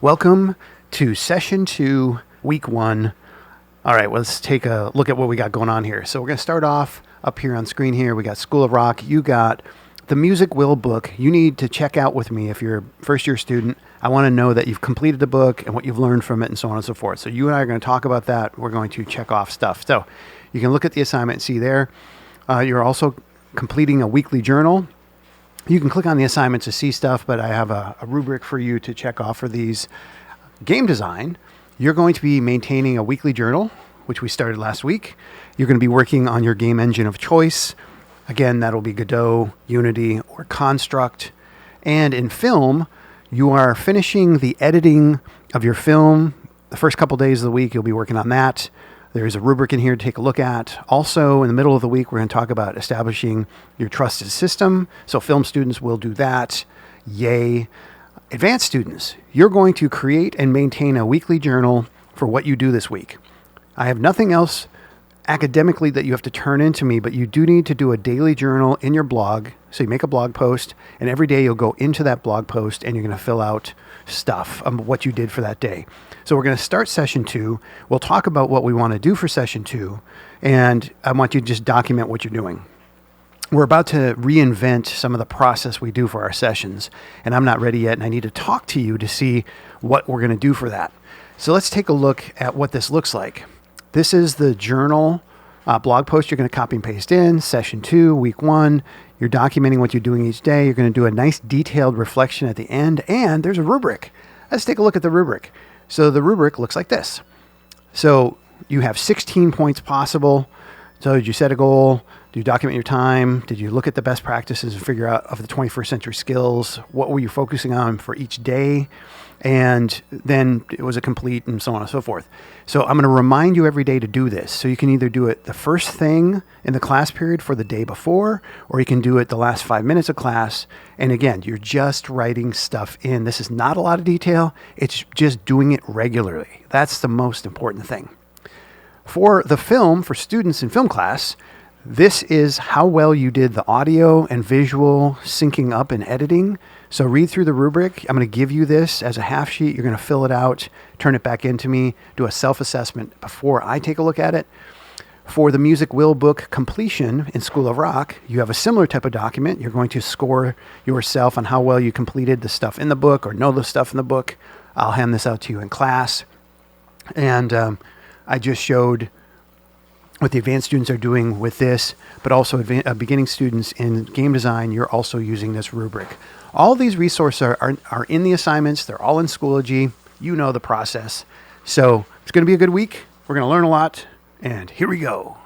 Welcome to session 2, week 1. All right, let's take a look at what we got going on here. So we're going to start off up here on screen here. We got School of Rock. You got the Music Will book. You need to check out with me if you're a first-year student. I want to know that you've completed the book and what you've learned from it and so on and so forth. So you and I are going to talk about that. We're going to check off stuff. So you can look at the assignment and see there. You're also completing a weekly journal. You can click on the assignment to see stuff, but I have a rubric for you to check off for these. Game design, you're going to be maintaining a weekly journal, which we started last week. You're going to be working on your game engine of choice. Again, that'll be Godot, Unity, or Construct. And in film, you are finishing the editing of your film. The first couple days of the week, you'll be working on that. There's a rubric in here to take a look at. Also, in the middle of the week, we're going to talk about establishing your trusted system. So film students will do that. Yay. Advanced students, you're going to create and maintain a weekly journal for what you do this week. I have nothing else academically that you have to turn into me, but you do need to do a daily journal in your blog. So you make a blog post, and every day you'll go into that blog post and you're going to fill out stuff of what you did for that day. So we're going to start session 2. We'll talk about what we want to do for session 2, and I want you to just document what you're doing. We're about to reinvent some of the process we do for our sessions, and I'm not ready yet, and I need to talk to you to see what we're going to do for that. So let's take a look at what this looks like. This is the journal blog post you're going to copy and paste in, session 2, week 1. You're documenting what you're doing each day. You're going to do a nice detailed reflection at the end, and there's a rubric. Let's take a look at the rubric. So the rubric looks like this. So you have 16 points possible. So did you set a goal? Do you document your time? Did you look at the best practices and figure out of the 21st century skills? What were you focusing on for each day? And then it was a complete and so on and so forth. So I'm going to remind you every day to do this. So you can either do it the first thing in the class period for the day before, or you can do it the last 5 minutes of class. And again, you're just writing stuff in. This is not a lot of detail. It's just doing it regularly. That's the most important thing. For the film, for students in film class, this is how well you did the audio and visual syncing up and editing. So read through the rubric. I'm going to give you this as a half sheet. You're going to fill it out, turn it back into me, do a self-assessment before I take a look at it. For the Music Will book completion in School of Rock, you have a similar type of document. You're going to score yourself on how well you completed the stuff in the book or know the stuff in the book. I'll hand this out to you in class. And I just showed what the advanced students are doing with this, but also beginning students in game design, you're also using this rubric. All these resources are in the assignments. They're all in Schoology. You know the process. So it's going to be a good week. We're going to learn a lot, and here we go.